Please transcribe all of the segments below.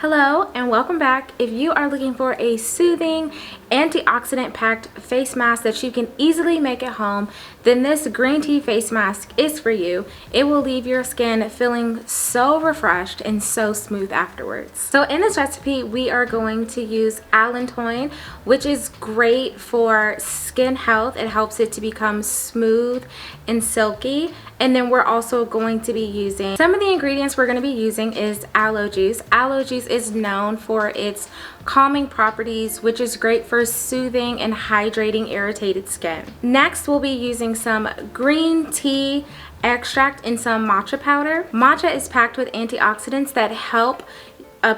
Hello and welcome back. If you are looking for a soothing, antioxidant packed face mask that you can easily make at home, then this green tea face mask is for you. It will leave your skin feeling so refreshed and so smooth afterwards. So in this recipe, we are going to use Allantoin, which is great for skin health. It helps it to become smooth and silky. And then we're also going to be using, some of the ingredients we're going to be using is aloe juice. Aloe juice is known for its calming properties, which is great for soothing and hydrating irritated skin. Next, we'll be using some green tea extract and some matcha powder. Matcha is packed with antioxidants that help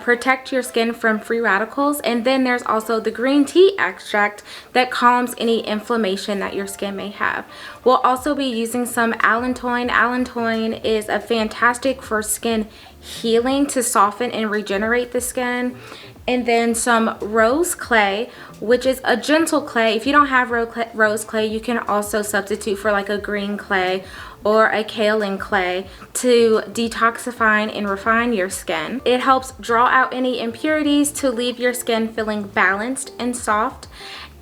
protect your skin from free radicals, and then there's also the green tea extract that calms any inflammation that your skin may have. We'll also be using some Allantoin. Allantoin is a fantastic for skin healing to soften and regenerate the skin. And then some rose clay, which is a gentle clay. If you don't have rose clay, you can also substitute for like a green clay or a kaolin clay to detoxify and refine your skin. It helps draw out any impurities to leave your skin feeling balanced and soft.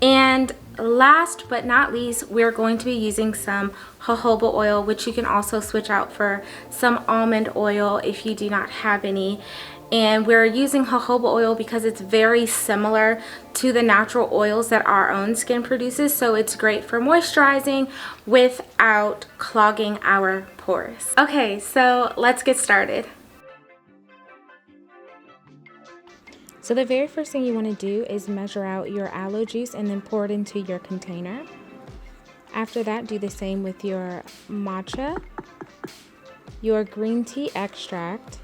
And last but not least, we're going to be using some jojoba oil, which you can also switch out for some almond oil if you do not have any. And we're using jojoba oil because it's very similar to the natural oils that our own skin produces. So it's great for moisturizing without clogging our pores. Okay, so let's get started. So the very first thing you want to do is measure out your aloe juice and then pour it into your container. After that, do the same with your matcha, your green tea extract,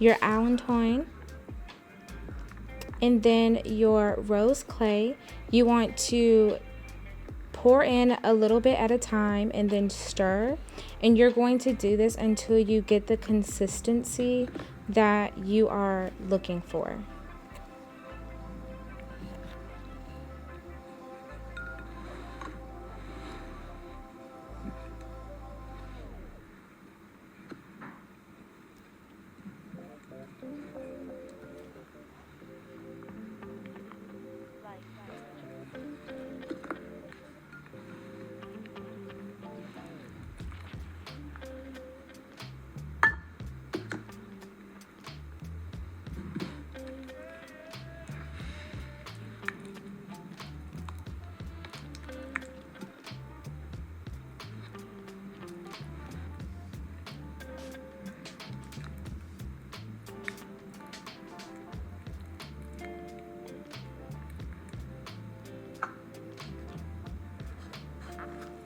your Allantoin, and then your rose clay. You want to pour in a little bit at a time and then stir, and you're going to do this until you get the consistency that you are looking for.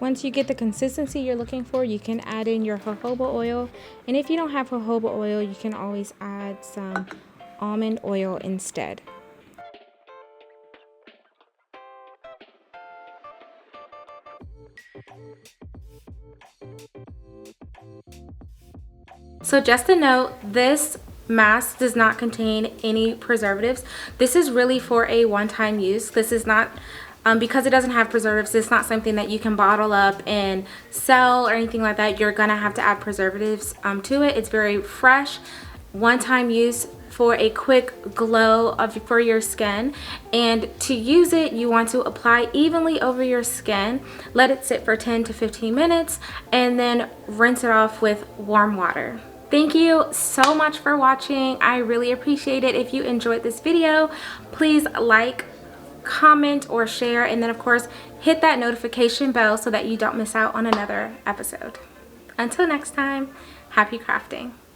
Once you get the consistency you're looking for, you can add in your jojoba oil. And if you don't have jojoba oil, you can always add some almond oil instead. So just a note, this mask does not contain any preservatives. This is really for a one-time use. This is not because it doesn't have preservatives, it's not something that you can bottle up and sell or anything like that. You're gonna have to add preservatives to it. It's very fresh, one-time use for a quick glow for your skin. And to use it, you want to apply evenly over your skin, let it sit for 10 to 15 minutes, and then rinse it off with warm water. Thank you so much for watching. I really appreciate it. If you enjoyed this video, please like, comment, or share, and then of course hit that notification bell so that you don't miss out on another episode. Until next time, happy crafting.